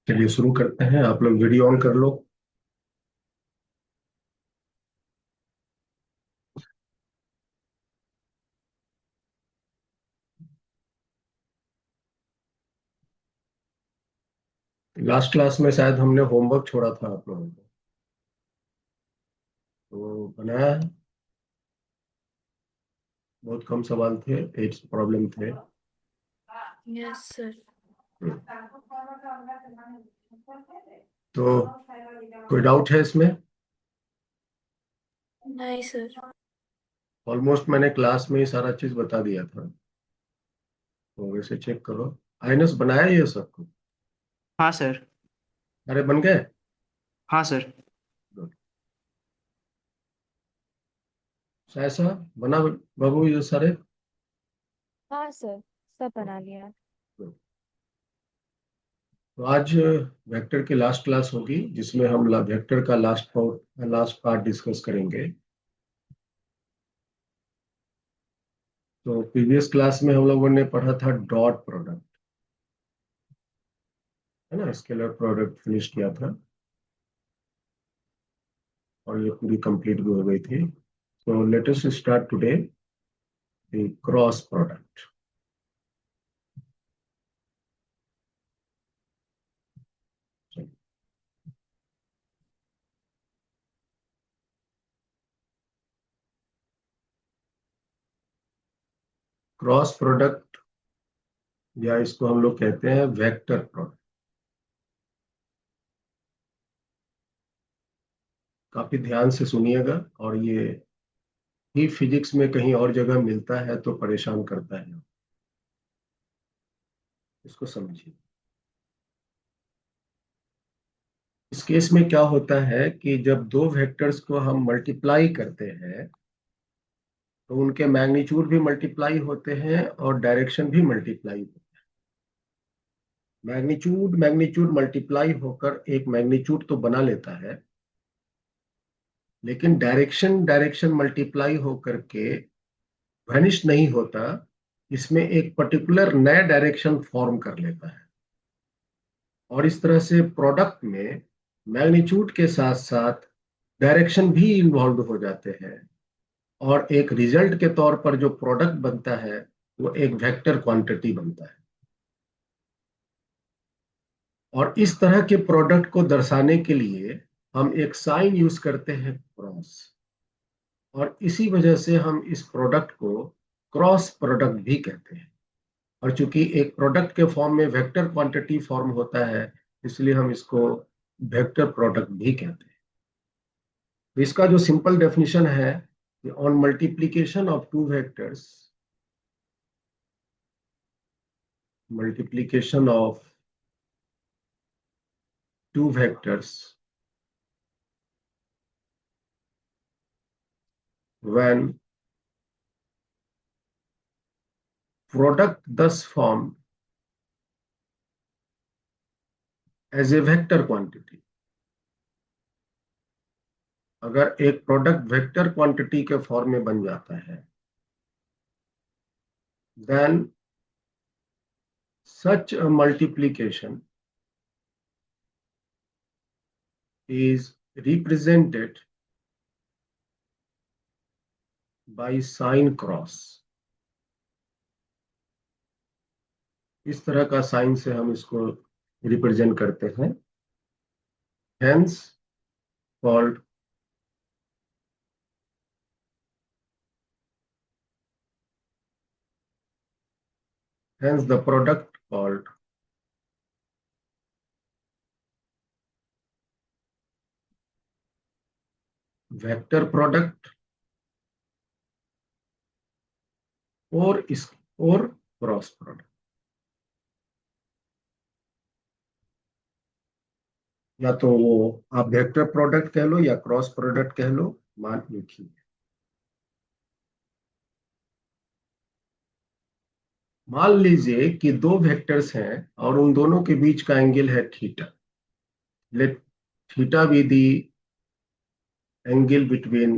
चलिए शुरू करते हैं। आप लोग वीडियो ऑन कर लो। लास्ट क्लास में शायद हमने होमवर्क छोड़ा था आप लोगों को, तो बनाया है। बहुत कम सवाल थे, 8 प्रॉब्लम थे। Yes sir. हम्म, तो कोई डाउट है इसमें? नहीं सर। ऑलमोस्ट मैंने क्लास में ही सारा चीज बता दिया था, तो वैसे चेक करो। आइनस बनाया ये सब कुछ? हाँ सर। अरे बन गए। हाँ सर। Good. ऐसा बना बाबू ये सारे? हाँ सर, सब बना लिया। Good. तो आज वेक्टर की लास्ट क्लास होगी जिसमें हम वेक्टर का लास्ट पार्ट डिस्कस करेंगे। तो प्रीवियस क्लास में हम लोगों ने पढ़ा था डॉट प्रोडक्ट, है ना, स्केलर प्रोडक्ट फिनिश किया था और ये पूरी कंप्लीट भी हो गई थी। So let us start today the cross product. Cross product या इसको हम लोग कहते हैं वेक्टर प्रोडक्ट। काफी ध्यान से सुनिएगा, और ये ही फिजिक्स में कहीं और जगह मिलता है तो परेशान करता है, इसको समझिए। इस केस में क्या होता है कि जब दो वेक्टर्स को हम मल्टीप्लाई करते हैं तो उनके मैग्नीट्यूड भी मल्टीप्लाई होते हैं और डायरेक्शन भी मल्टीप्लाई होते हैं। मैग्नीट्यूड मैग्नीट्यूड मल्टीप्लाई होकर एक मैग्नीट्यूड तो बना लेता है, लेकिन डायरेक्शन डायरेक्शन मल्टीप्लाई होकर के वैनिश नहीं होता। इसमें एक पर्टिकुलर नया डायरेक्शन फॉर्म कर लेता है, और इस तरह से प्रोडक्ट में मैग्नीट्यूड के साथ साथ डायरेक्शन भी इन्वॉल्व हो जाते हैं, और एक रिजल्ट के तौर पर जो प्रोडक्ट बनता है वो एक वेक्टर क्वांटिटी बनता है। और इस तरह के प्रोडक्ट को दर्शाने के लिए हम एक साइन यूज करते हैं, क्रॉस, और इसी वजह से हम इस प्रोडक्ट को क्रॉस प्रोडक्ट भी कहते हैं। और चूंकि एक प्रोडक्ट के फॉर्म में वेक्टर क्वांटिटी फॉर्म होता है, इसलिए हम इसको वेक्टर प्रोडक्ट भी कहते हैं। तो इसका जो सिंपल डेफिनेशन है, on multiplication of two vectors, multiplication of two vectors when product thus formed as a vector quantity। अगर एक प्रोडक्ट वेक्टर क्वांटिटी के फॉर्म में बन जाता है, then such a multiplication is represented by sign cross। इस तरह का साइन से हम इसको रिप्रेजेंट करते हैं, hence called hence the product called vector product और क्रॉस प्रोडक्ट। या तो वो आप वेक्टर प्रोडक्ट कह लो या क्रॉस प्रोडक्ट कह लो, मान एक ही है। मान लीजिए कि दो वेक्टर्स हैं और उन दोनों के बीच का एंगल है theta. Let theta be the angle between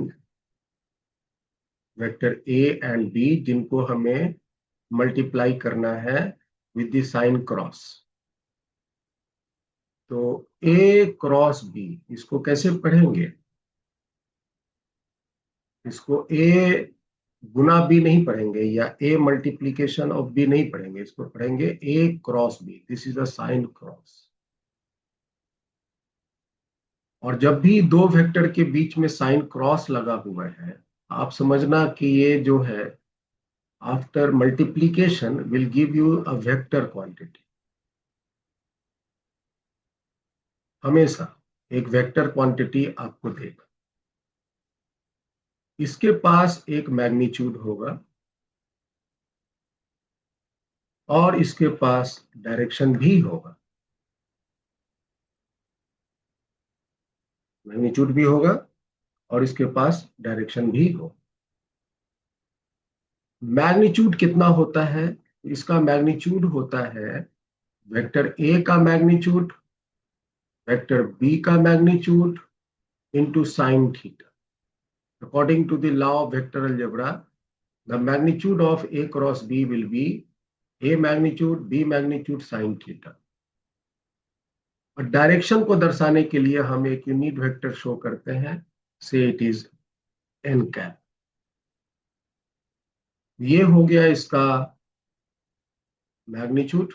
vector A and B, जिनको हमें मल्टीप्लाई करना है विद द साइन क्रॉस। तो ए क्रॉस बी, इसको कैसे पढ़ेंगे? इसको ए गुना बी नहीं पढ़ेंगे, या ए मल्टीप्लीकेशन ऑफ बी नहीं पढ़ेंगे, इसको पढ़ेंगे A cross B. This is a sign cross. और जब भी दो वेक्टर के बीच में साइन क्रॉस लगा हुआ है, आप समझना कि ये जो है after multiplication will give you a vector quantity. हमेशा एक वेक्टर क्वांटिटी आपको देगा। इसके पास एक मैग्नीट्यूड होगा और इसके पास डायरेक्शन भी होगा। मैग्नीट्यूड भी होगा और इसके पास डायरेक्शन भी होगा। मैग्नीट्यूड कितना होता है? इसका मैग्नीट्यूड होता है वेक्टर ए का मैग्नीट्यूड, वेक्टर बी का magnitude into sin theta. According to the law of vector algebra, the magnitude of A cross B will be A magnitude, B magnitude sin theta. और direction को दर्शाने के लिए हम एक unit vector show करते हैं, से इट इज n कैप। ये हो गया इसका मैग्नीट्यूड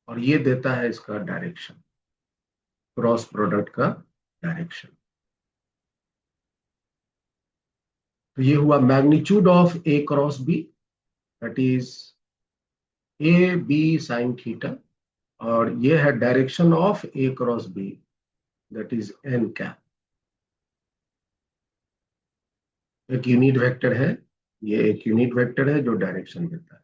और ये देता है इसका डायरेक्शन, क्रॉस प्रोडक्ट का डायरेक्शन। तो ये हुआ magnitude of A cross B, that is A B sine theta, और ये है direction of A cross B, that is n cap. एक यूनिट वेक्टर है, ये एक यूनिट वेक्टर है जो डायरेक्शन देता है।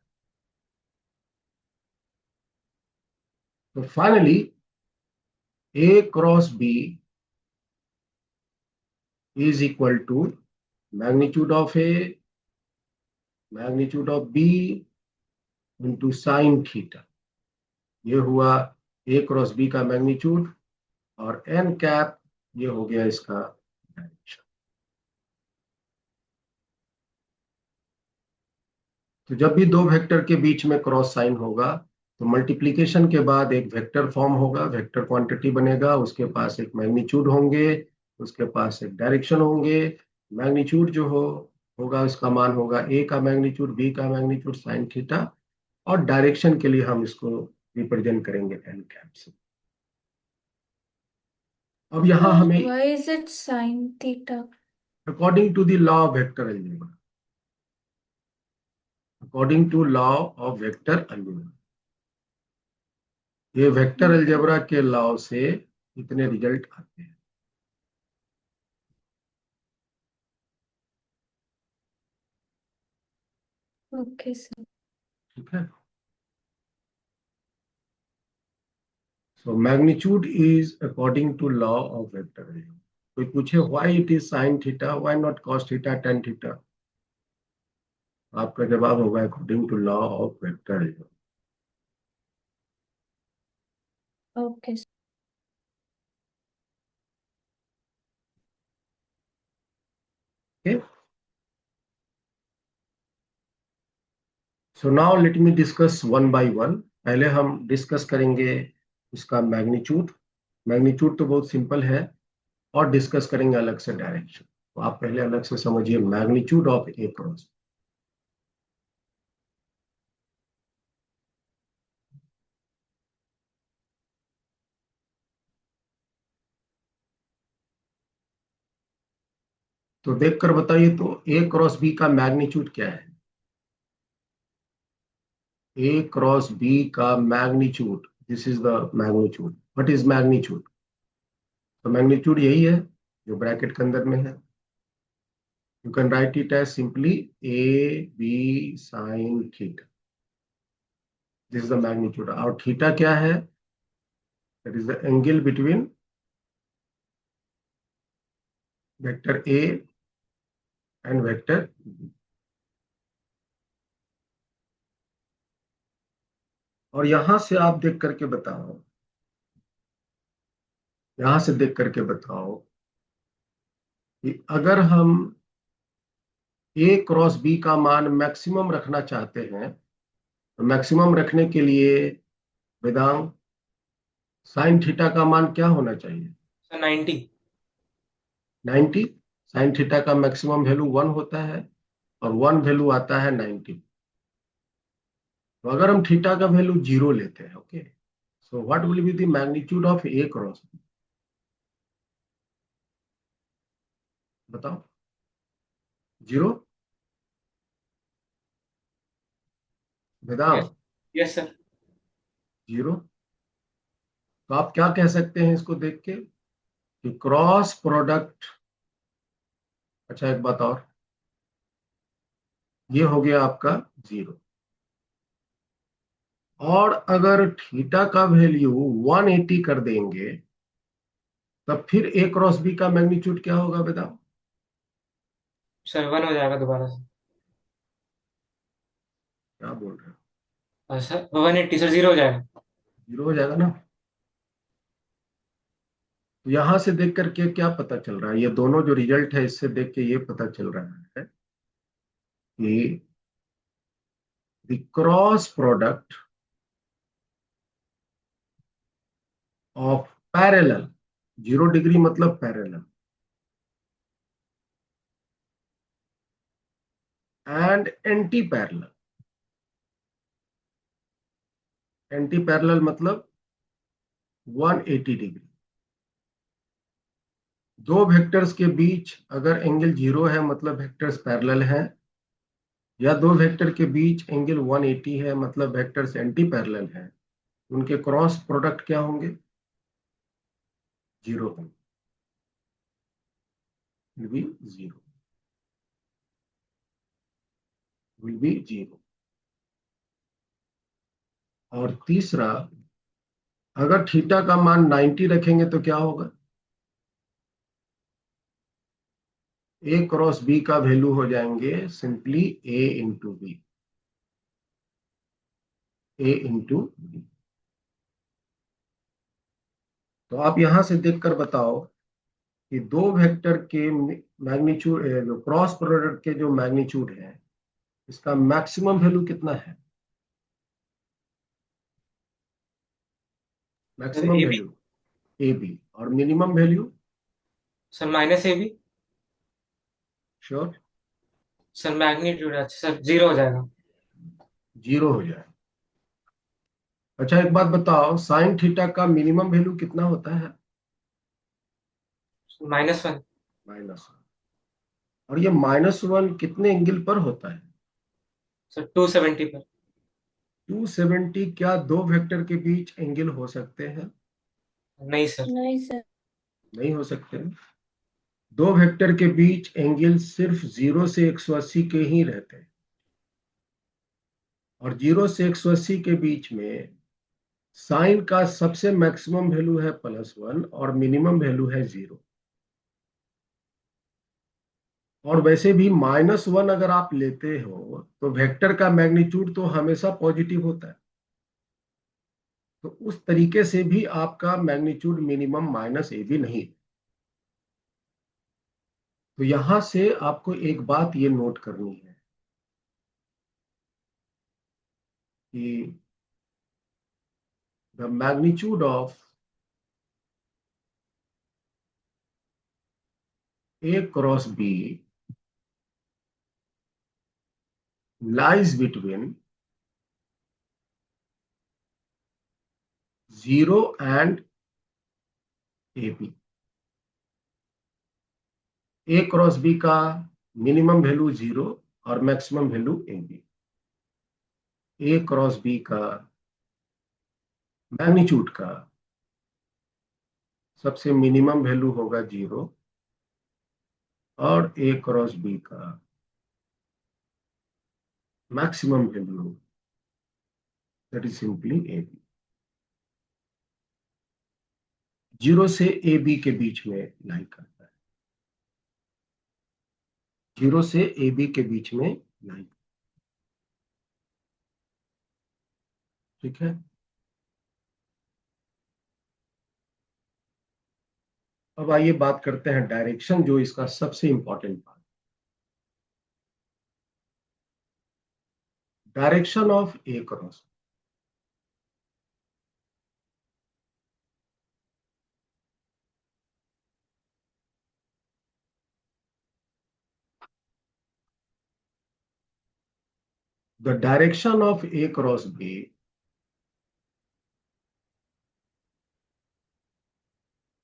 तो finally A cross B is equal to magnitude of A, magnitude of B into sine theta. ये हुआ ए क्रॉस बी का मैग्नीट्यूड, और एन कैप ये हो गया इसका डायरेक्शन। तो जब भी दो वेक्टर के बीच में क्रॉस साइन होगा तो मल्टीप्लिकेशन के बाद एक वेक्टर फॉर्म होगा, वेक्टर क्वांटिटी बनेगा, उसके पास एक मैग्नीट्यूड होंगे, उसके पास एक डायरेक्शन होंगे। मैग्नीट्यूड जो होगा उसका मान होगा ए का मैग्नीट्यूड, बी का मैग्नीट्यूड साइन थीटा, और डायरेक्शन के लिए हम इसको रिप्रेजेंट करेंगे एन कैप से। अब यहां हमें Why is it sin theta? According to the law of vector algebra, according to law of vector algebra, ये वेक्टर Okay. अलजेब्रा के लॉ से इतने रिजल्ट आते हैं। Okay, sir. ठीक है। So magnitude is according to law of vector algebra. कोई पूछे why it is sin theta, why not cos theta, tan theta? आपका जवाब होगा according to law of vector algebra. Okay, sir. Okay. So now let me discuss one by one. पहले हम discuss करेंगे इसका magnitude. Magnitude तो बहुत simple है, और डिस्कस करेंगे अलग से डायरेक्शन। तो आप पहले अलग से समझिए मैग्नीट्यूड ऑफ ए क्रॉस। तो देखकर बताइए, तो ए क्रॉस बी का मैग्नीट्यूड क्या है? A cross B का magnitude, this is the magnitude. What is magnitude? तो मैग्नीट्यूड यही है जो ब्रैकेट के अंदर में है। You can write it as simply A B sine theta, this is the magnitude. और थीटा क्या है? That is the angle between vector A and vector B. और यहां से आप देख करके बताओ, यहां से देख करके बताओ कि अगर हम ए क्रॉस बी का मान मैक्सिमम रखना चाहते हैं, तो मैक्सिमम रखने के लिए वेदांत साइन थीटा का मान क्या होना चाहिए? सर 90। 90। साइन थीटा का मैक्सिमम वैल्यू 1 होता है और 1 वैल्यू आता है 90। तो अगर हम थीटा का वैल्यू 0 लेते हैं, okay, so what will be the magnitude of A cross B? बताओ। 0। यस। Vedant yes sir. 0। तो आप क्या कह सकते हैं इसको देख के कि क्रॉस प्रोडक्ट, अच्छा एक बात और, ये हो गया आपका 0। और अगर थीटा का वैल्यू 180 कर देंगे तब फिर ए क्रॉस बी का मैग्नीट्यूड क्या होगा बताओ? सर 1 हो जाएगा दोबारा से। क्या बोल रहे हो? और सर 180 सर 0 हो जाएगा। 0 हो जाएगा ना? तो यहां से देख करके क्या पता चल रहा है, ये दोनों जो रिजल्ट है इससे देख के ये पता चल रहा है कि the cross product of parallel, 0 degree मतलब parallel, and anti parallel, anti parallel मतलब 180 डिग्री, दो वेक्टर्स के बीच अगर एंगल 0 है मतलब वेक्टर्स पैरेलल हैं, या दो वेक्टर के बीच एंगल 180 है मतलब वेक्टर्स एंटी पैरेलल हैं, उनके क्रॉस प्रोडक्ट क्या होंगे? 0 होंगे, will be 0, will be 0। और तीसरा, अगर थीटा का मान 90 रखेंगे तो क्या होगा? ए क्रॉस बी का वैल्यू हो जाएंगे सिंपली ए इंटू बी, ए इंटू बी। तो आप यहां से देखकर बताओ कि दो वेक्टर के मैग्नीट्यूड, जो क्रॉस प्रोडक्ट के जो मैग्नीट्यूड है, इसका मैक्सिमम वैल्यू कितना है? Sir maximum A B. Value A B, और minimum value? Sir minus A B. Sure? Sir magnitude अच्छा सर 0 हो जाएगा। 0 हो जाए। अच्छा एक बात बताओ, साइन थीटा का मिनिमम वैल्यू कितना होता है? -1। -1। और ये -1 कितने एंगल पर होता है? सर 270 पर। 270। क्या दो वेक्टर के बीच एंगल हो सकते हैं? नहीं सर। नहीं सर। नहीं हो सकते। दो वेक्टर के बीच एंगल सिर्फ 0 से 180 के ही रहते हैं, और 0 से 180 के बीच में साइन का सबसे मैक्सिमम वैल्यू है +1 और मिनिमम वैल्यू है 0। और वैसे भी -1 अगर आप लेते हो तो वेक्टर का मैग्नीट्यूड तो हमेशा पॉजिटिव होता है, तो उस तरीके से भी आपका मैग्नीट्यूड मिनिमम -a भी नहीं। तो यहां से आपको एक बात ये नोट करनी है कि the magnitude of a cross b lies between 0 and ab। a cross b का मिनिमम वैल्यू 0 और maximum value ab। a cross b का मैग्नीट्यूड का सबसे मिनिमम वैल्यू होगा 0, और a क्रॉस b का maximum value, that is simply ab। 0 से ab के बीच में लाई करता है, 0 से ab के बीच में लाई। ठीक है। अब आइए बात करते हैं डायरेक्शन, जो इसका सबसे important part. Direction of A cross the direction of A cross B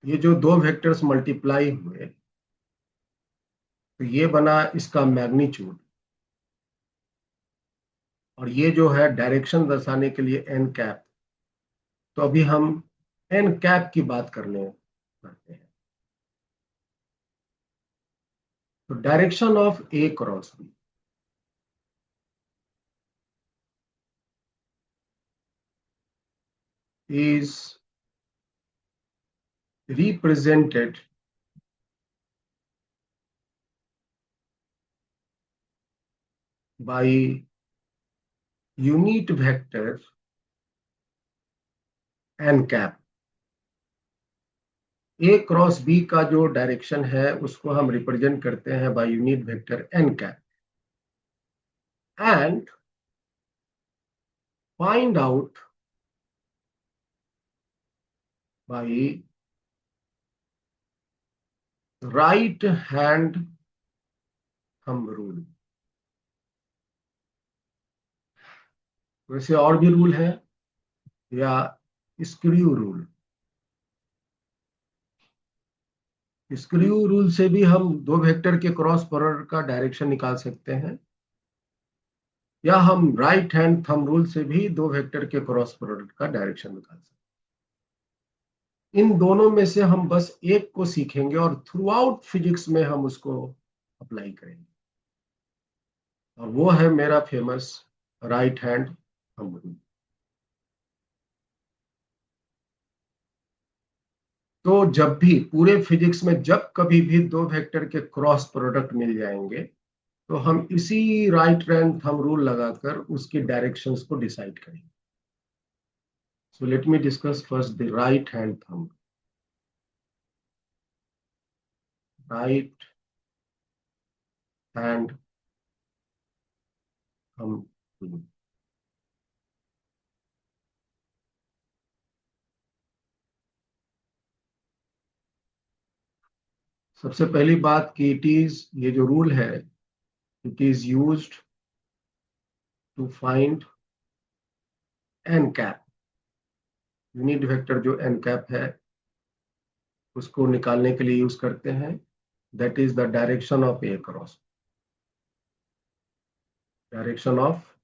ये जो दो वेक्टर्स मल्टीप्लाई हुए तो ये बना इसका मैग्नीट्यूड, और ये जो है डायरेक्शन दर्शाने के लिए एन कैप। तो अभी हम एन कैप की बात करते हैं। तो direction of A cross B is represented by unit vector n cap। A cross B का जो डायरेक्शन है उसको हम रिप्रेजेंट करते हैं by unit vector n cap, and find out by right hand thumb rule. वैसे और भी रूल है, या स्क्रू रूल। स्क्रू रूल से भी हम दो वेक्टर के क्रॉस प्रोडक्ट का डायरेक्शन निकाल सकते हैं, या हम राइट हैंड थंब रूल से भी दो वेक्टर के क्रॉस प्रोडक्ट का डायरेक्शन निकाल सकते हैं। इन दोनों में से हम बस एक को सीखेंगे और थ्रू आउट फिजिक्स में हम उसको अप्लाई करेंगे, और वो है मेरा famous right hand thumb rule. तो जब भी पूरे फिजिक्स में जब कभी भी दो वेक्टर के क्रॉस प्रोडक्ट मिल जाएंगे तो हम इसी राइट हैंड थंब रूल लगाकर उसकी डायरेक्शंस को डिसाइड करेंगे। So let me discuss first the right hand thumb. Right hand thumb rule. सबसे पहली बात कि इट इज, ये जो रूल है, it is used to find n cap. Unit vector जो एन कैप है उसको निकालने के लिए यूज करते हैं। That is the direction of A cross, direction of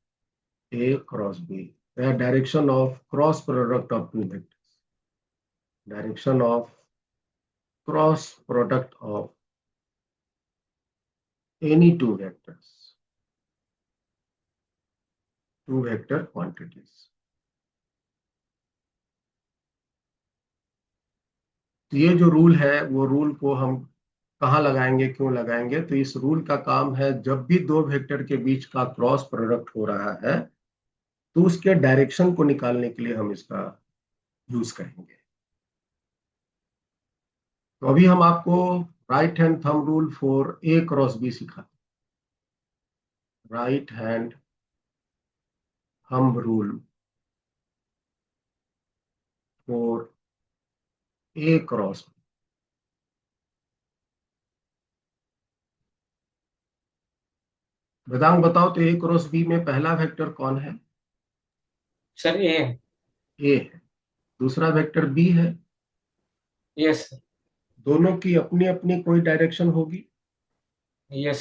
A cross B, direction of cross product of two vectors, direction of cross product of any two vectors, two vector quantities. तो ये जो rule है वो rule को हम कहाँ लगाएंगे, क्यों लगाएंगे? तो इस रूल का काम है जब भी दो वेक्टर के बीच का क्रॉस प्रोडक्ट हो रहा है तो उसके डायरेक्शन को निकालने के लिए हम इसका यूज करेंगे। तो अभी हम आपको right hand thumb rule for A cross B सिखाते हैं। Right hand thumb rule for A cross B. Vedang बताओ तो ए क्रॉस बी में पहला वेक्टर कौन है? सर ए है। ए है। दूसरा वेक्टर बी है। Yes sir. दोनों की अपनी अपनी कोई डायरेक्शन होगी। यस।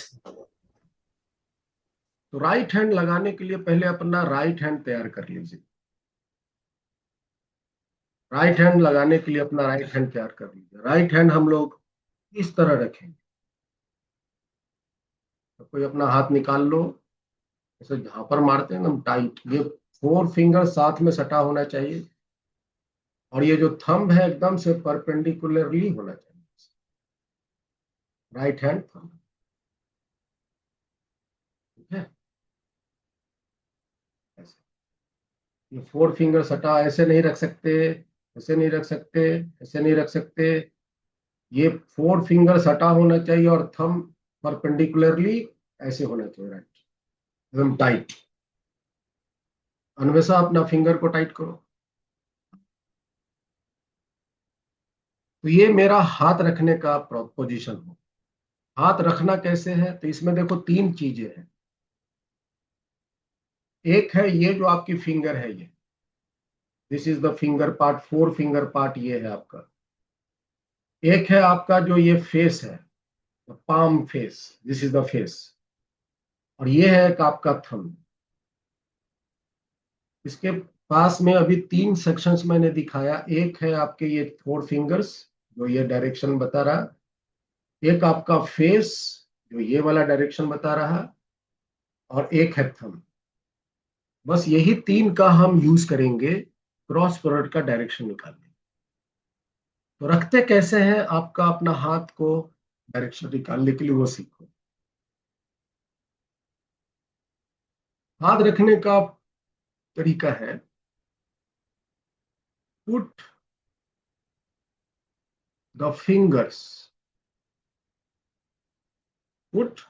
तो राइट हैंड लगाने के लिए पहले अपना राइट हैंड तैयार कर लीजिए। राइट हैंड लगाने के लिए अपना राइट हैंड तैयार कर लीजिए। राइट हैंड हम लोग इस तरह रखेंगे। तो कोई अपना हाथ निकाल लो, ऐसे झापर मारते हैं एकदम टाइट। ये 4 फिंगर साथ में सटा होना चाहिए, और ये जो थंब है एकदम से परपेंडिकुलरली होना चाहिए। राइट हैंड थंब, ठीक है? ऐसे ये 4 फिंगर सटा, ऐसे नहीं रख सकते, ऐसे नहीं रख सकते, ऐसे नहीं रख सकते। ये 4 फिंगर सटा होना चाहिए और थंब परपेंडिकुलरली ऐसे होना चाहिए, राइट, एकदम टाइट। अन्वेषा अपना फिंगर को टाइट करो। तो ये मेरा हाथ रखने का पोजीशन हो। हाथ रखना कैसे है, तो इसमें देखो तीन चीजें हैं। एक है ये जो आपकी फिंगर है, ये this is the finger part, four finger part ये है आपका। एक है आपका जो ये फेस है, palm face, this is the face. और ये है एक आपका थंब। इसके पास में अभी तीन सेक्शंस मैंने दिखाया। एक है आपके ये फोर फिंगर्स जो ये डायरेक्शन बता रहा, एक आपका फेस जो ये वाला डायरेक्शन बता रहा, और एक है थंब। बस यही तीन का हम यूज करेंगे क्रॉस प्रोडक्ट का डायरेक्शन निकालने। तो रखते कैसे हैं, आपका अपना हाथ को डायरेक्शन निकालने के लिए वो सीखो। हाथ रखने का तरीका है, put the fingers, put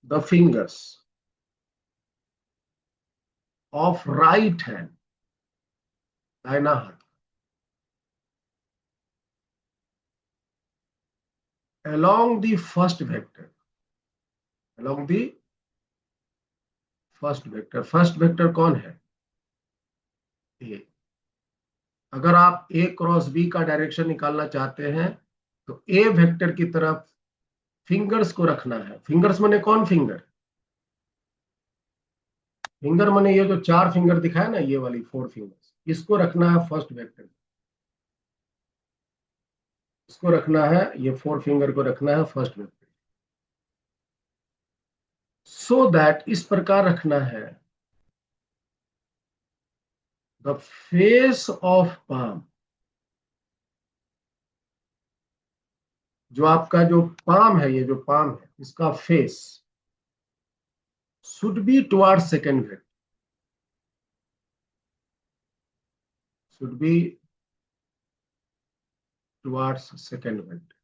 the fingers of right hand, दाहिना हाथ, along the first vector, along the first vector। First vector कौन है, ए। अगर आप ए क्रॉस बी का डायरेक्शन निकालना चाहते हैं तो ए वेक्टर की तरफ फिंगर्स को रखना है। फिंगर्स माने कौन फिंगर, फिंगर माने ये जो चार फिंगर दिखाया ना, ये वाली फोर फिंगर्स, इसको रखना है फर्स्ट वेक्टर। इसको रखना है, ये फोर फिंगर को रखना है फर्स्ट वेक्टर। सो दैट इस प्रकार रखना है, द फेस ऑफ पाम, जो आपका जो पाम है, ये जो पाम है इसका face should be towards second vector, should be towards second vector.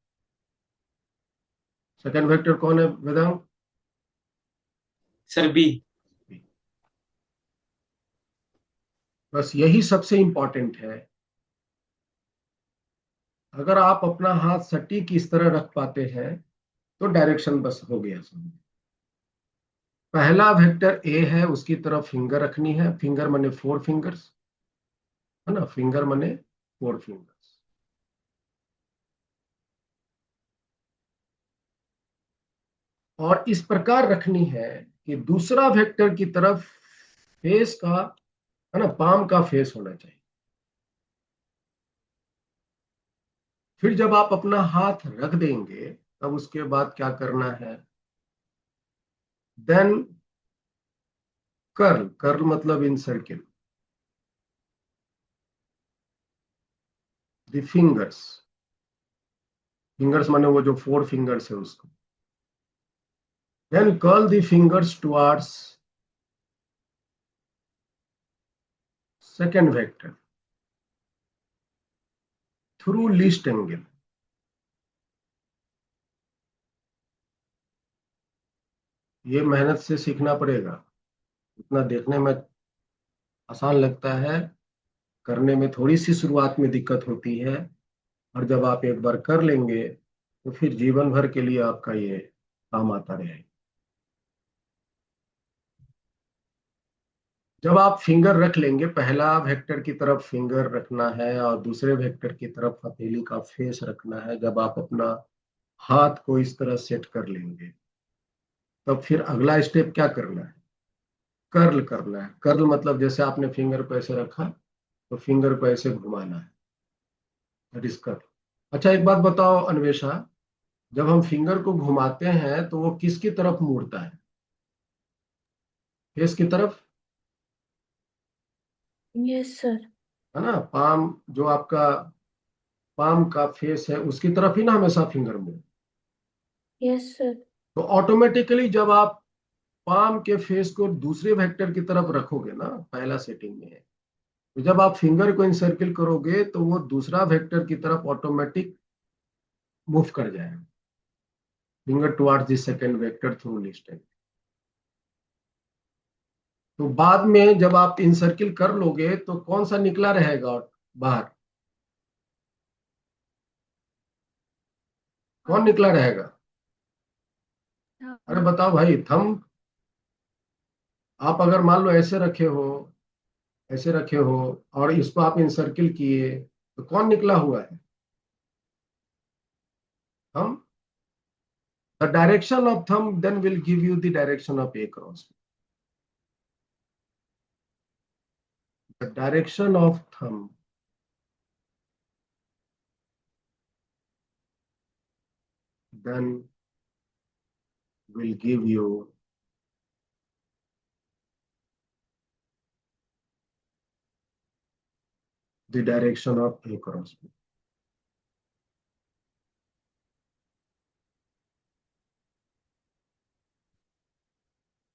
Second vector कौन है वेदांत, सर बी। बस यही सबसे इंपॉर्टेंट है। अगर आप अपना हाथ सटीक इस तरह रख पाते हैं तो डायरेक्शन बस हो गया समझ। पहला वेक्टर ए है, उसकी तरफ फिंगर रखनी है। फिंगर माने फोर फिंगर्स, है ना, फिंगर माने फोर फिंगर्स। और इस प्रकार रखनी है कि दूसरा वेक्टर की तरफ फेस का, है ना, पाम का फेस होना चाहिए। फिर जब आप अपना हाथ रख देंगे तब उसके बाद क्या करना है, देन कर्ल, कर्ल मतलब encircle the fingers, fingers माने वो जो फोर फिंगर्स है उसको, then curl the fingers towards second vector through least angle. ये मेहनत से सीखना पड़ेगा। इतना देखने में आसान लगता है, करने में थोड़ी सी शुरुआत में दिक्कत होती है, और जब आप एक बार कर लेंगे तो फिर जीवन भर के लिए आपका ये काम आता रहेगा। जब आप फिंगर रख लेंगे, पहला वेक्टर की तरफ फिंगर रखना है और दूसरे वेक्टर की तरफ हथेली का फेस रखना है। जब आप अपना हाथ को इस तरह सेट कर लेंगे तब फिर अगला स्टेप क्या करना है, कर्ल करना है। कर्ल मतलब जैसे आपने फिंगर को ऐसे रखा तो फिंगर को ऐसे घुमाना है, दैट इज कर्ल। अच्छा एक बात बताओ अन्वेषा, जब हम फिंगर को घुमाते हैं तो वो किसकी तरफ मुड़ता है, फेस की तरफ, यस सर। है ना। पाम जो आपका पाम का फेस है उसकी तरफ ही ना हमेशा फिंगर मुड़े। Yes sir. तो ऑटोमेटिकली जब आप पाम के फेस को दूसरे वेक्टर की तरफ रखोगे ना पहला सेटिंग में, तो जब आप फिंगर को इंसर्किल करोगे तो वो दूसरा वेक्टर की तरफ ऑटोमेटिक मूव कर जाएगा, finger towards the second vector through list. तो बाद में जब आप इनसर्किल कर लोगे तो कौन सा निकला रहेगा बाहर? कौन निकला रहेगा? अरे हाँ। बताओ भाई, थंब आप अगर मान लो ऐसे रखे हो, ऐसे रखे हो, और इसको आप इनसर्किल किए, तो कौन निकला हुआ है? हम the direction of thumb then will give you the direction of A cross. The direction of thumb then will give you the direction of A cross B.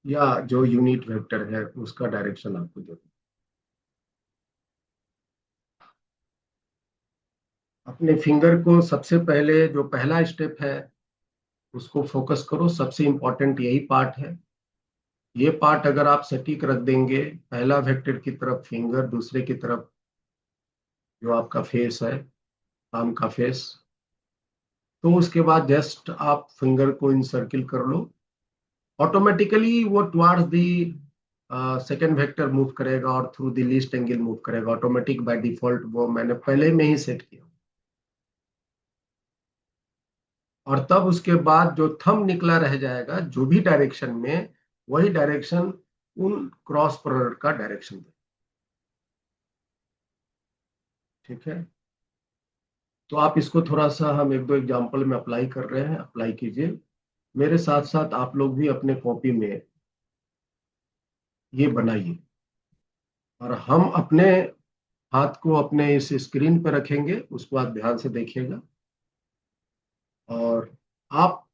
या जो यूनिट वेक्टर है उसका डायरेक्शन आपको दे। अपने फिंगर को सबसे पहले जो पहला स्टेप है उसको फोकस करो, सबसे इंपॉर्टेंट यही पार्ट है। ये पार्ट अगर आप सटीक रख देंगे, पहला वेक्टर की तरफ फिंगर, दूसरे की तरफ जो आपका फेस है, आर्म का फेस, तो उसके बाद जस्ट आप फिंगर को इनसर्किल कर लो, ऑटोमेटिकली वो towards the second vector move करेगा और through the least angle move करेगा, ऑटोमेटिक बाय डिफॉल्ट, वो मैंने पहले में ही सेट किया। और तब उसके बाद जो थंब निकला रह जाएगा जो भी डायरेक्शन में, वही डायरेक्शन उन क्रॉस प्रोडक्ट का डायरेक्शन दे। ठीक है, तो आप इसको थोड़ा सा, हम एक दो एग्जांपल में अप्लाई कर रहे हैं, अप्लाई कीजिए मेरे साथ साथ। आप लोग भी अपने कॉपी में ये बनाइए, और हम अपने हाथ को अपने इस स्क्रीन पर रखेंगे, उसको आप ध्यान से देखिएगा, और आप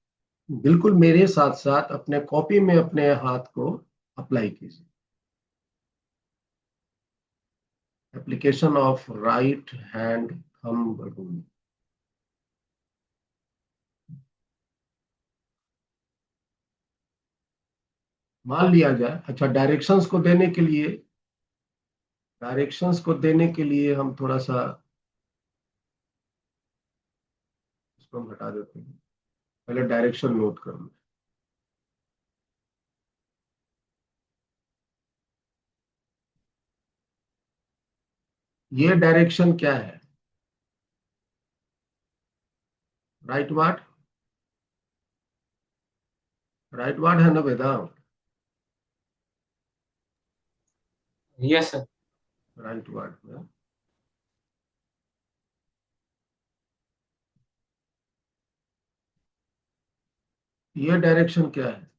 बिल्कुल मेरे साथ साथ अपने कॉपी में अपने हाथ को अप्लाई कीजिए। Application of right hand thumb rule. मान लिया जाए, अच्छा, डायरेक्शंस को देने के लिए हम थोड़ा सा इसको हम हटा देते हैं, पहले डायरेक्शन नोट कर लो। ये डायरेक्शन क्या है? राइट वार्ड, राइट वार्ड है ना Vedant? Yes sir. Rightward में ये डायरेक्शन क्या है?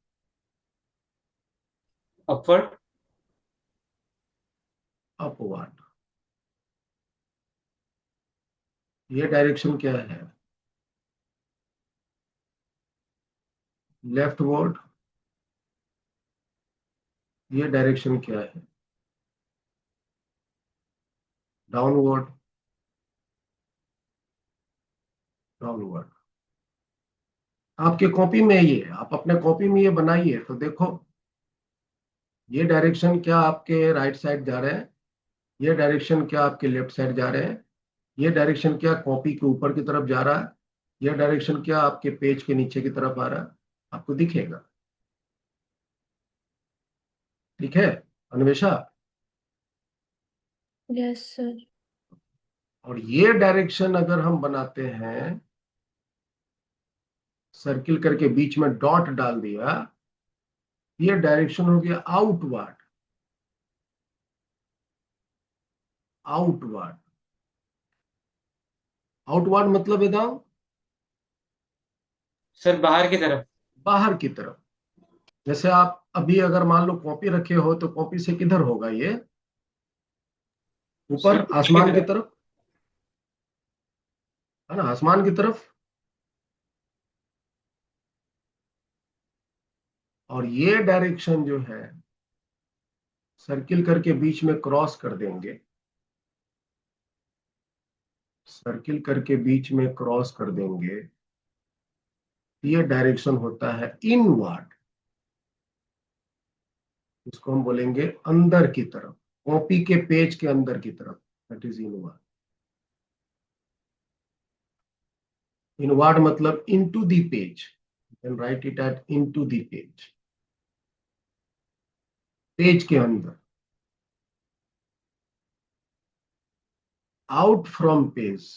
अपवर्ड। अपवर्ड। ये डायरेक्शन क्या है? Left word. ये डायरेक्शन क्या है? डाउनवर्ड। डाउनवर्ड। आपके कॉपी में ये, आप अपने कॉपी में ये बनाइए तो देखो, ये डायरेक्शन क्या आपके राइट साइड जा रहे हैं, ये डायरेक्शन क्या आपके लेफ्ट साइड जा रहे हैं, ये डायरेक्शन क्या कॉपी के ऊपर की तरफ जा रहा है, ये डायरेक्शन क्या आपके पेज के नीचे की तरफ आ रहा है, आपको दिखेगा। ठीक है अन्वेषा? Yes sir. और ये डायरेक्शन अगर हम बनाते हैं, सर्किल करके बीच में डॉट डाल दिया, ये डायरेक्शन हो गया आउटवर्ड। आउटवर्ड, आउटवर्ड मतलब एकदम सर बाहर की तरफ। बाहर की तरफ। जैसे आप अभी अगर मान लो कॉपी रखे हो, तो कॉपी से किधर होगा ये? सर ऊपर ऊपर की आसमान की तरफ। तरफ, है ना, आसमान की तरफ। और ये डायरेक्शन जो है, सर्किल करके बीच में क्रॉस कर देंगे, सर्किल करके बीच में क्रॉस कर देंगे, ये डायरेक्शन होता है इनवर्ड। इसको हम बोलेंगे अंदर की तरफ, कॉपी के पेज के अंदर की तरफ, दैट इज इनवर्ड। इनवर्ड मतलब into the page, you can write it at into the page, page के अंदर। आउट फ्रॉम पेज,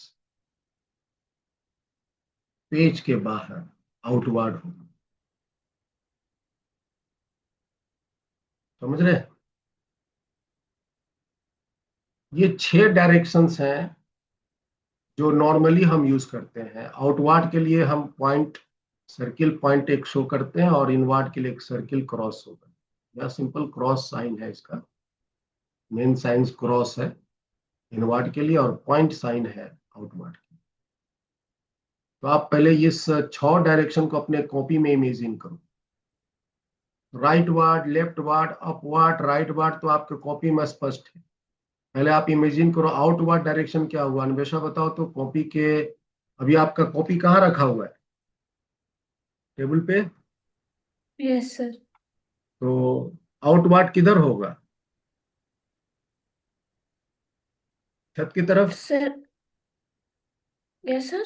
पेज के बाहर, आउटवर्ड होगा। समझ रहे हैं? ये 6 डायरेक्शंस हैं जो नॉर्मली हम यूज करते हैं। आउटवर्ड के लिए हम पॉइंट, सर्किल पॉइंट एक शो करते हैं, और इनवर्ड के लिए एक सर्किल क्रॉस शो करते हैं। यह सिंपल क्रॉस साइन है, इसका मेन साइन क्रॉस है इनवर्ड के लिए, और पॉइंट साइन है आउटवर्ड के लिए। तो आप पहले इस 6 डायरेक्शन को अपने कॉपी में इमेजिन करो। Right word, left word, upward, right word तो आपके कॉपी में स्पष्ट है। पहले आप इमेजिन करो आउटवर्ड डायरेक्शन क्या हुआ। अन्वेषा बताओ तो, कॉपी के, अभी आपका कॉपी कहाँ रखा हुआ है? टेबल पे। Yes sir. तो आउटवर्ड किधर होगा? छत की तरफ, सर। Yes sir.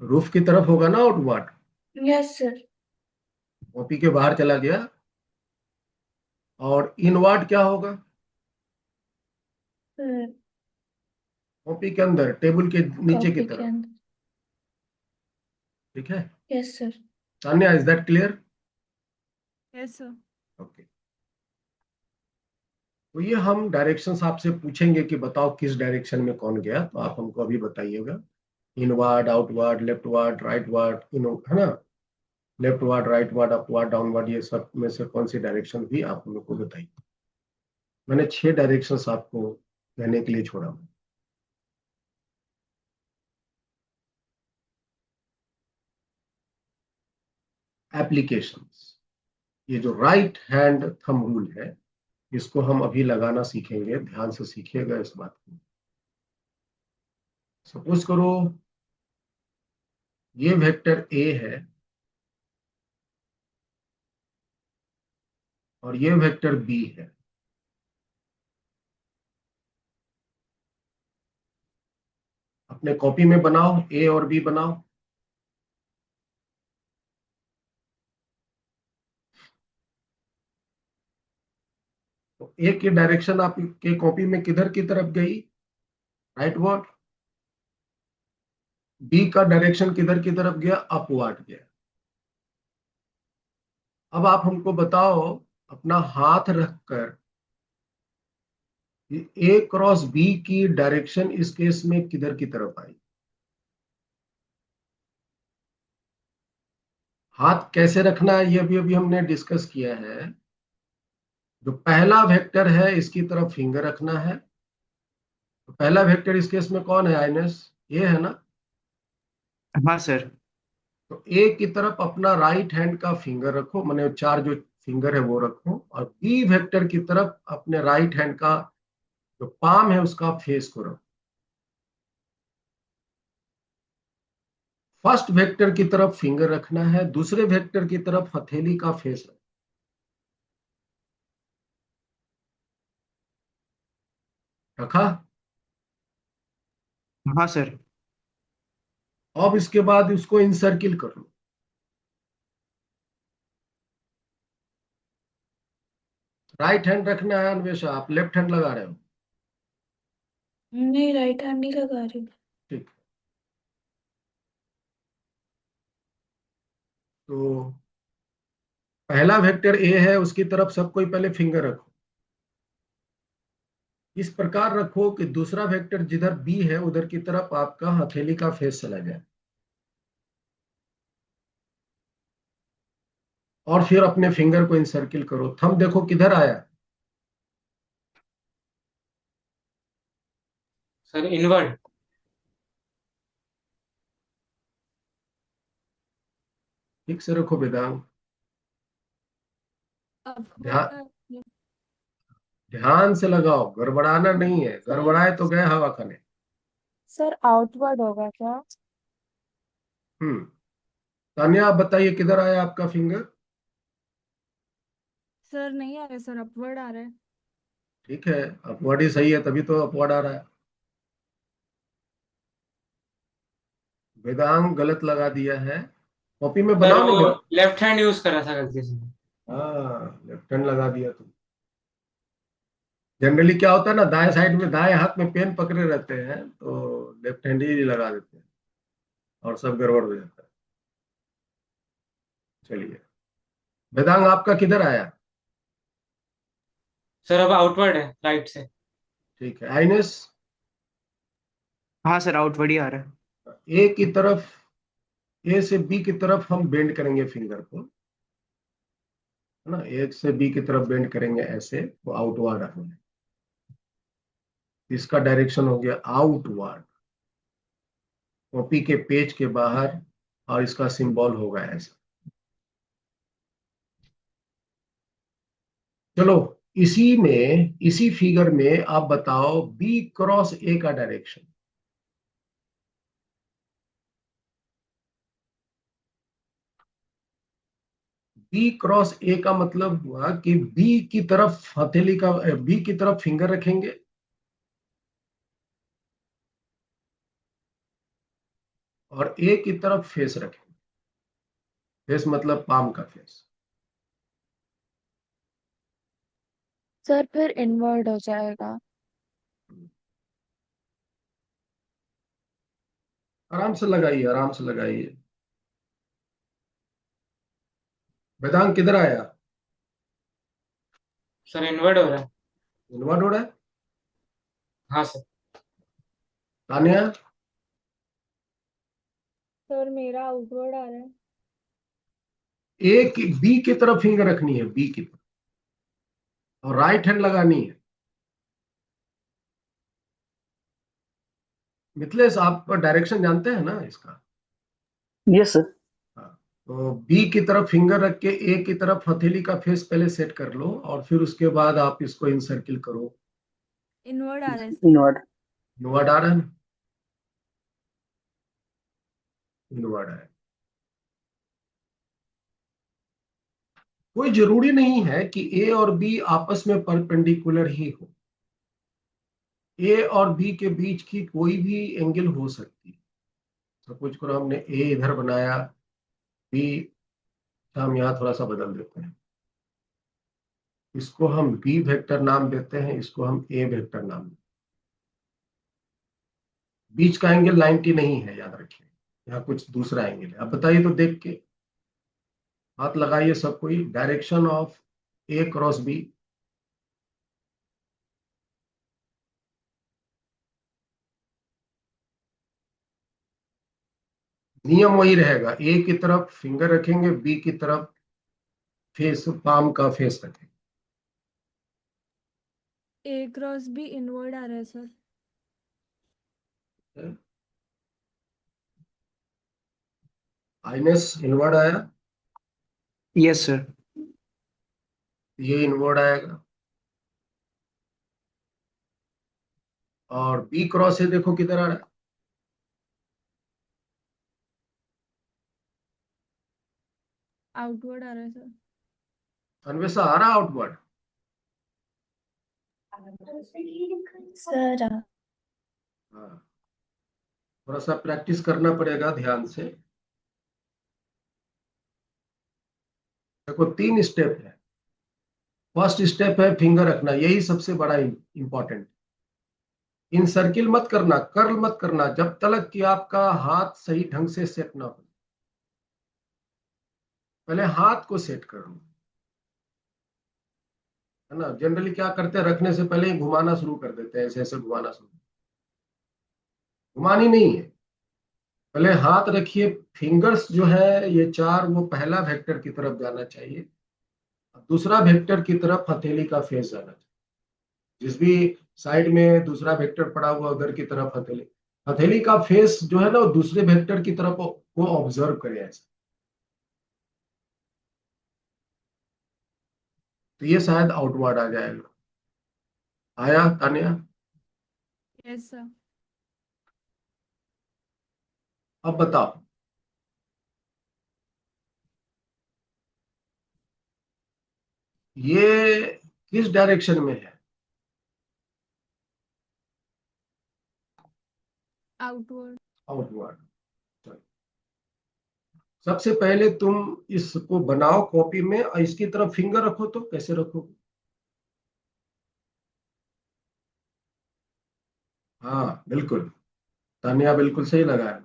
रूफ की तरफ होगा ना आउटवर्ड। Yes sir. कॉपी के बाहर चला गया। और इनवर्ड क्या होगा? सर कॉपी के अंदर, टेबल के नीचे की कॉपी के तरफ। अंदर। ठीक है yes sir. Tanya, is that clear? Yes sir. Okay. तो ये हम डायरेक्शंस आपसे पूछेंगे कि बताओ किस डायरेक्शन में कौन गया, तो आप हमको अभी बताइएगा। इनवर्ड, आउटवर्ड, लेफ्टवर्ड, राइटवर्ड, है ना, लेफ्टवर्ड, राइटवर्ड, अपवर्ड, डाउनवर्ड, ये सब में से कौन सी डायरेक्शन भी आप हम लोग को बताइए। मैंने 6 डायरेक्शंस आपको कहने के लिए छोड़ा हूं। एप्लीकेशंस, ये जो राइट हैंड थंब रूल है, इसको हम अभी लगाना सीखेंगे। ध्यान से सीखिएगा इस बात को। सपोज करो ये वेक्टर ए है और ये वेक्टर बी है। अपने कॉपी में बनाओ, ए और बी बनाओ। तो ए की डायरेक्शन आपके कॉपी में किधर की तरफ गई? राइटवर्ड। बी का डायरेक्शन किधर की तरफ गया? अपवर्ड गया। अब आप हमको बताओ, अपना हाथ रखकर, ए क्रॉस बी की डायरेक्शन इस केस में किधर की तरफ आई? हाथ कैसे रखना है ये भी अभी हमने डिस्कस किया है। जो पहला वेक्टर है इसकी तरफ फिंगर रखना है। तो पहला वेक्टर इस केस में कौन है आइनस? ये है ना। हाँ सर। तो ए की तरफ अपना राइट हैंड का फिंगर रखो, माने 4 जो फिंगर है वो रखो, और बी वेक्टर की तरफ अपने राइट हैंड का जो पाम है उसका फेस को रखो। फर्स्ट वेक्टर की तरफ फिंगर रखना है, दूसरे वेक्टर की तरफ हथेली का फेस रखा। हाँ सर। अब इसके बाद उसको इनसर्किल कर लो। राइट हैंड रखना है अन्वेषा, आप लेफ्ट हैंड लगा रहे हो। नहीं, राइट हैंड नहीं लगा रही हूँ। ठीक। तो पहला वेक्टर ए है, उसकी तरफ सब कोई पहले फिंगर रखो। इस प्रकार रखो कि दूसरा वेक्टर जिधर बी है उधर की तरफ आपका हथेली का फेस चला जाए। और फिर अपने फिंगर को इनसर्किल करो। थंब देखो किधर आया? Sir inward. ठीक से रखो वेदांग। ध्यान, ध्यान से लगाओ, गड़बड़ाना नहीं है, गड़बड़ाए तो गए हवा खाने। सर आउटवर्ड होगा क्या? हम्म। तान्या आप बताइए किधर आया आपका फिंगर? सर नहीं आ रहा सर, अपवर्ड आ रहा है। ठीक है, अपवर्ड ही सही है, तभी तो अपवर्ड आ रहा है। वेदांग गलत लगा दिया है, कॉपी में सर बनाओ वो ना। लेफ्ट हैंड यूज कर रहा था गलती से। हाँ, लेफ्ट हैंड लगा दिया तुम। जनरली क्या होता है ना, दाएं साइड में, दाएं हाथ में पेन पकड़े रहते हैं तो लेफ्ट हैंड ही लगा देते हैं और सब गड़बड़ हो जाता है। चलिए, वेदांग आपका किधर आया? सर अब आउटवर्ड है राइट से। ठीक है, आइनेस। हाँ सर, आउटवर्ड ही आ रहा है। ए की तरफ, ए से बी की तरफ हम बेंड करेंगे फिंगर को, है ना। ए से बी की तरफ बेंड करेंगे ऐसे, तो आउटवर्ड आएंगे। इसका डायरेक्शन हो गया आउटवर्ड, कॉपी के पेज के बाहर, और इसका सिंबल होगा ऐसा। चलो, इसी फिगर में आप बताओ बी क्रॉस ए का डायरेक्शन। बी क्रॉस ए का मतलब हुआ कि बी की तरफ हथेली का, बी की तरफ फिंगर रखेंगे, और ए की तरफ फेस रखेंगे। फेस मतलब पाम का फेस। सर फिर इनवर्ड हो जाएगा। आराम से लगाइए, आराम से लगाइए। वेदांत किधर आया? सर इनवर्ड हो रहा है। इन्वर्ट हो रहा है। हाँ सर। तानिया? सर मेरा आउटवर्ड आ रहा है। ए की, बी की तरफ फिंगर रखनी है, बी की तरफ, और राइट हैंड लगानी है। मिथिलेश, आप डायरेक्शन जानते हैं ना इसका? Yes sir. हाँ, तो बी की तरफ फिंगर रख के ए की तरफ हथेली का फेस पहले सेट कर लो, और फिर उसके बाद आप इसको इनसर्किल करो। इनवर्ड आ रहा है सर। इनवर्ड। इनवर्ट आ रहा है ना? इनवर्ट है। कोई जरूरी नहीं है कि ए और बी आपस में परपेंडिकुलर ही हो। ए और बी के बीच की कोई भी एंगल हो सकती है। सपोज करो हमने ए इधर बनाया, बी, हम यहाँ थोड़ा सा बदल देते हैं, इसको हम बी वेक्टर नाम देते हैं, इसको हम ए वेक्टर नाम देते हैं। बीच का एंगल 90 नहीं है, याद रखिए, यहाँ कुछ दूसरा एंगल है। अब बताइए तो, देख के हाथ लगाइए सब कोई, direction of A cross B. नियम वही रहेगा, ए की तरफ फिंगर रखेंगे, बी की तरफ फेस, पाम का फेस रखेंगे। ए क्रॉस बी इनवर्ड आ रहा है सर। आइनेस इनवर्ड आया, यस सर। ये इनवर्ड आएगा, और बी क्रॉस है, देखो किधर आ रहा है। आउटवर्ड आ रहा है सर। अन्वेषा आ रहा आउटवर्ड? सर हाँ, थोड़ा सा प्रैक्टिस करना पड़ेगा ध्यान से। देखो 3 स्टेप है। फर्स्ट स्टेप है फिंगर रखना, यही सबसे बड़ा इंपॉर्टेंट। इन सर्किल मत करना, कर्ल मत करना, जब तक कि आपका हाथ सही ढंग से सेट ना हो। पहले हाथ को सेट कर लो, है ना। जनरली क्या करते हैं, रखने से पहले ही घुमाना शुरू कर देते हैं, ऐसे ऐसे घुमाना शुरू। घुमानी नहीं है, पहले हाथ रखिए। फिंगर्स जो है ये 4, वो पहला वेक्टर की तरफ जाना चाहिए, दूसरा वेक्टर की तरफ हथेली का फेस जाना चाहिए। जिस भी साइड में दूसरा वेक्टर पड़ा हुआ उधर की तरफ हथेली, हथेली का फेस जो है ना, वो दूसरे वेक्टर की तरफ को ऑब्जर्व करे ऐसा। तो ये शायद आउटवर्ड आ जाएगा। आया तानिया? Yes sir. अब बताओ। ये किस डायरेक्शन में है? आउटवर्ड। आउटवर्ड। सबसे पहले तुम इसको बनाओ कॉपी में और इसकी तरफ फिंगर रखो, तो कैसे रखो? हाँ बिल्कुल, तानिया बिल्कुल सही लगाया।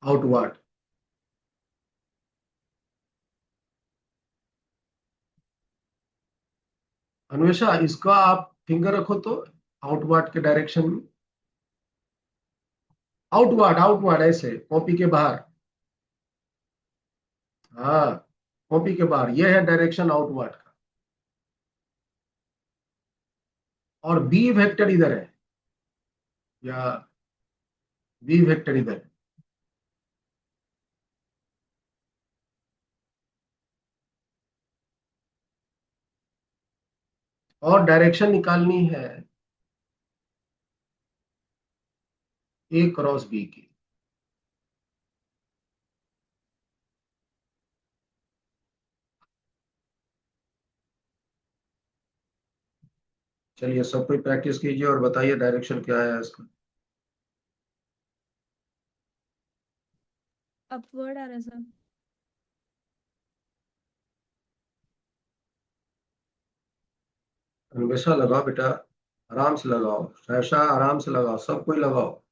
आउटवर्ड। अन्वेषा, इसका आप फिंगर रखो तो आउटवर्ड के डायरेक्शन में। आउटवर्ड, आउटवर्ड ऐसे कॉपी के बाहर। हाँ, कॉपी के बाहर, ये है डायरेक्शन आउटवर्ड का। और बी वेक्टर इधर है, या बी वेक्टर इधर है। और डायरेक्शन निकालनी है ए क्रॉस बी की। चलिए सब कोई प्रैक्टिस कीजिए और बताइए डायरेक्शन क्या है इसका। अपवर्ड आ रहा है सर। अन्वेषा लगाओ बेटा, आराम से लगाओ, सहसा आराम से लगाओ, सब कोई लगाओ।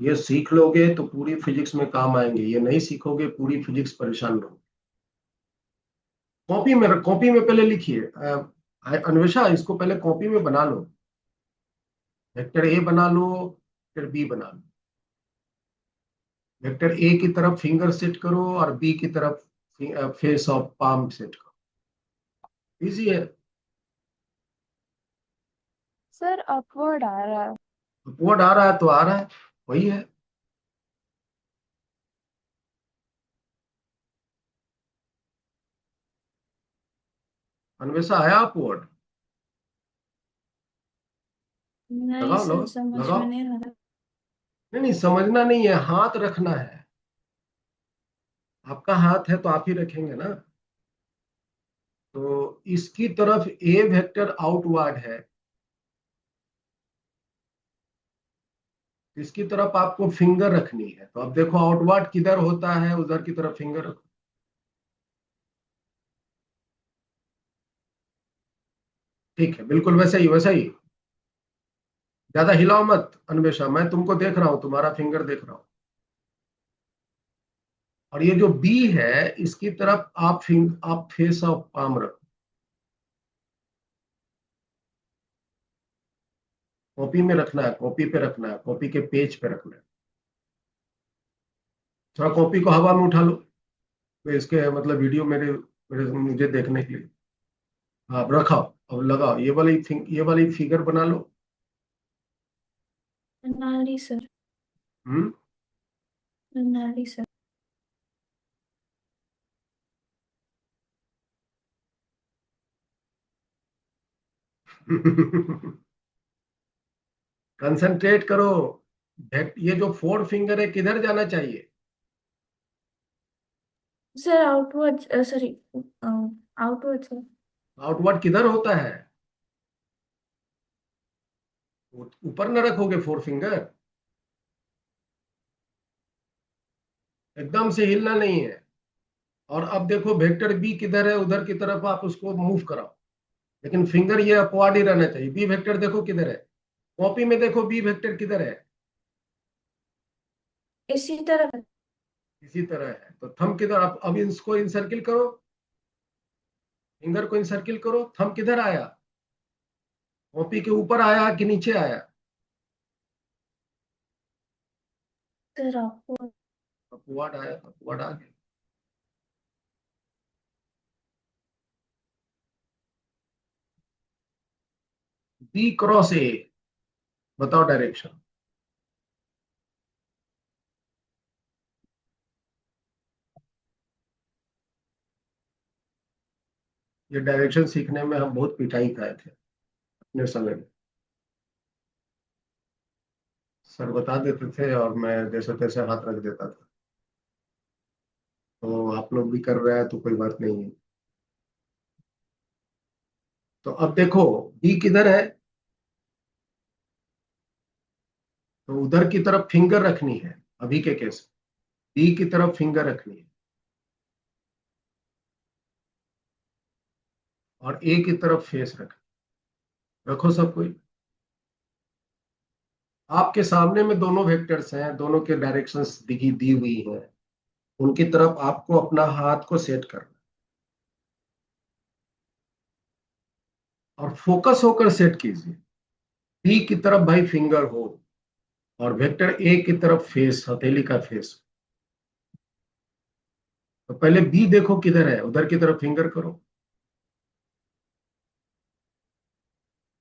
ये सीख लोगे तो पूरी फिजिक्स में काम आएंगे, ये नहीं सीखोगे पूरी फिजिक्स परेशान रहो। कॉपी में पहले लिखिए। अन्वेषा, इसको पहले कॉपी में बना लो। वेक्टर ए बना लो, फिर बी बना लो। वेक्टर ए की तरफ फिंगर सेट करो और बी की तरफ फेस ऑफ पाम सेट करो। इजी है। सर अपवर्ड आ रहा है। अपवर्ड आ रहा है तो आ रहा है, वही है। अन्वेषा आया अपवर्ड? नहीं लगाओ सर, लगाओ समझ लगाओ। में नहीं आ रहा। नहीं नहीं, समझना नहीं है, हाथ रखना है। आपका हाथ है तो आप ही रखेंगे ना। तो इसकी तरफ ए वेक्टर आउटवर्ड है, इसकी तरफ आपको फिंगर रखनी है। तो अब देखो आउटवर्ड किधर होता है, उधर की तरफ फिंगर रखो। ठीक है, बिल्कुल वैसा ही वैसा ही। ज्यादा हिलाओ मत अन्वेषा, मैं तुमको देख रहा हूं, तुम्हारा फिंगर देख रहा हूं। और ये जो बी है इसकी तरफ आप फेस ऑफ पाम रखो। कॉपी में रखना है, कॉपी पे रखना है, कॉपी के पेज पे रखना है। थोड़ा कॉपी को हवा में उठा लो, तो इसके मतलब वीडियो मुझे देखने के लिए। हाँ, अब रखाओ। अब लगाओ, ये वाली फिगर बना लो। नारी सर। हम्म। नारी सर। कंसंट्रेट करो। ये जो फोर फिंगर है किधर जाना चाहिए? Sir outward, sorry, outward sir. Outward किधर होता है? ऊपर न रखोगे फोर फिंगर? एकदम से हिलना नहीं है। और अब देखो वेक्टर बी किधर है, उधर की तरफ आप उसको मूव कराओ। लेकिन फिंगर ये अपवार्ड ही रहना चाहिए। बी वेक्टर देखो किधर है, कॉपी में देखो बी वेक्टर किधर है। इसी तरह। इसी तरह है तो थंब किधर, अब इसको इनसर्किल करो। फिंगर को इनसर्किल करो, थंब किधर आया? कॉपी के ऊपर आया कि नीचे आया? सर आपको। अपवार्ड आया, अपवार्ड आ गया। बी क्रॉस ए, बताओ डायरेक्शन। ये डायरेक्शन सीखने में हम बहुत पिटाई खाए थे अपने समय में। सर बता देते थे और मैं जैसे तैसे हाथ रख देता था। तो आप लोग भी कर रहे हैं तो कोई बात नहीं है। तो अब देखो बी किधर है, तो उधर की तरफ फिंगर रखनी है। अभी के केस बी की तरफ फिंगर रखनी है और ए की तरफ फेस रखो सब कोई। आपके सामने में दोनों वेक्टर्स हैं, दोनों के डायरेक्शंस दी हुई हैं, उनकी तरफ आपको अपना हाथ को सेट करना और फोकस होकर सेट कीजिए। बी की तरफ भाई फिंगर हो और वेक्टर ए की तरफ फेस, हथेली का फेस। तो पहले बी देखो किधर है, उधर की तरफ फिंगर करो।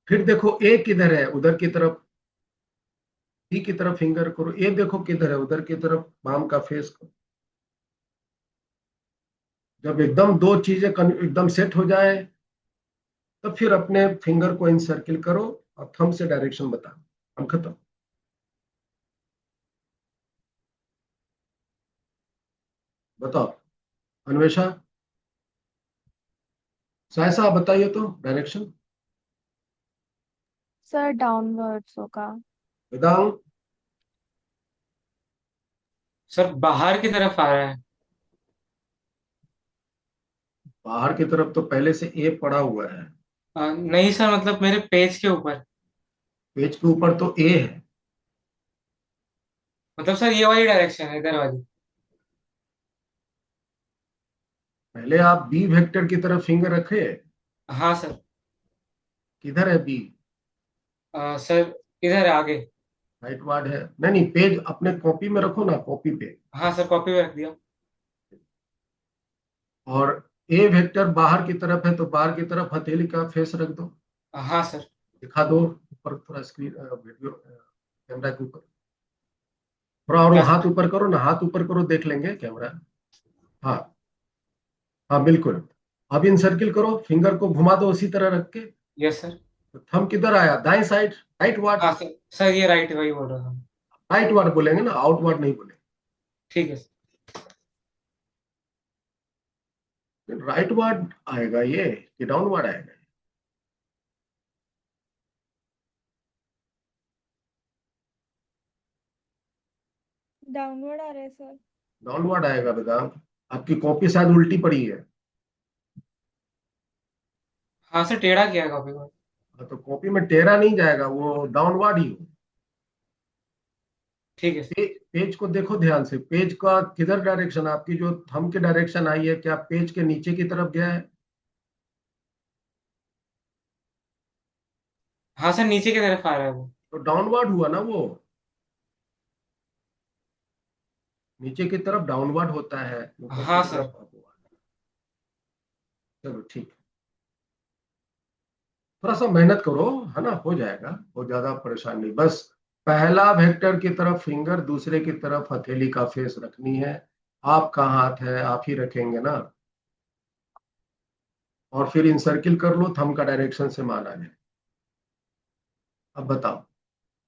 फिर देखो ए किधर है, उधर की तरफ, बी की तरफ फिंगर करो। ए देखो किधर है, उधर की तरफ पाम का फेस करो। जब एकदम दो चीजें एकदम सेट हो जाए तो फिर अपने फिंगर को इनसर्किल करो और थंब से डायरेक्शन बताओ। हम खत्म। बताओ अन्वेषा, सायसा आप बताइए तो डायरेक्शन। सर डाउनवर्ड्स होगा। वेदांग, सर बाहर की तरफ आ रहा है। बाहर की तरफ तो पहले से ए पड़ा हुआ है। नहीं सर, मतलब मेरे पेज के ऊपर। पेज के ऊपर तो ए है। मतलब सर ये वाली डायरेक्शन है, इधर वाली। पहले आप बी वेक्टर की तरफ फिंगर रखे। हाँ सर। किधर है बी? सर इधर है आगे। राइट वार्ड है। नहीं नहीं, पेज अपने कॉपी में रखो ना, कॉपी पे। हाँ सर, कॉपी में रख दिया। और ए वेक्टर बाहर की तरफ है तो बाहर की तरफ हथेली का फेस रख दो। हाँ सर। दिखा दो ऊपर थोड़ा, स्क्रीन वीडियो कैमरा के ऊपर थोड़ा, और क्या हाथ सर? ऊपर करो ना, हाथ ऊपर करो, देख लेंगे कैमरा। हाँ हाँ बिल्कुल। अब इन सर्किल करो, फिंगर को घुमा दो उसी तरह रख के। Yes sir. थंब किधर आया, दाएं साइड, राइट वार्ड। हाँ सर, सर ये राइट वही बोल रहा था। राइट वार्ड बोलेंगे ना, आउट वार्ड नहीं बोलेंगे। ठीक है सर। राइट वार्ड आएगा ये कि डाउन वार्ड आएगा? डाउनवर्ड आ रहा है सर। डाउन वार्ड आएगा वेदांत। आपकी कॉपी शायद उल्टी पड़ी है। हाँ सर, टेढ़ा किया है कॉपी को। हाँ, तो कॉपी में टेढ़ा नहीं जाएगा, वो डाउन वार्ड ही हो। ठीक है सर। पेज को देखो ध्यान से, पेज का किधर डायरेक्शन, आपकी जो थंब की डायरेक्शन आई है, क्या पेज के नीचे की तरफ गया है? हाँ सर, नीचे की तरफ आ रहा है वो। तो डाउनवर्ड हुआ ना वो। नीचे की तरफ डाउनवर्ड होता है, ऊपर की हाँ सर। तरफ अपवर्ड। चलो ठीक है, थोड़ा सा मेहनत करो, है ना, हो जाएगा। बहुत ज्यादा परेशान नहीं, बस पहला वेक्टर की तरफ फिंगर, दूसरे की तरफ हथेली का फेस रखनी है। आपका हाथ है, आप ही रखेंगे ना। और फिर इन सर्किल कर लो, थंब का डायरेक्शन से मान आ जाए। अब बताओ,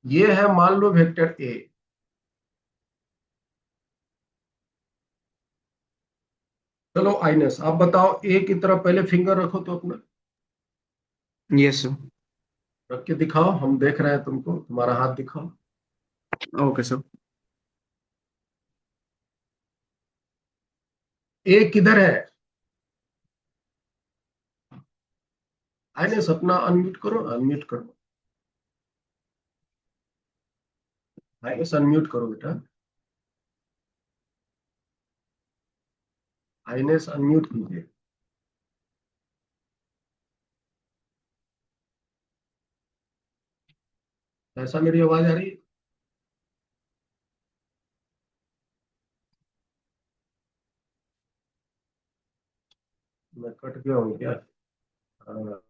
ये है मान लो वेक्टर ए। चलो आइनस आप बताओ, ए की तरफ पहले फिंगर रखो तो अपना, यस सर। रख के दिखाओ, हम देख रहे हैं तुमको, तुम्हारा हाथ दिखाओ। Okay sir. ए किधर है? आइनस अपना अनम्यूट करो, अनम्यूट करो। आइनस अनम्यूट करो बेटा। आइनस अनम्यूट कीजिए। ऐसा मेरी आवाज आ रही है? मैं कट गया हूँ क्या? हाँ।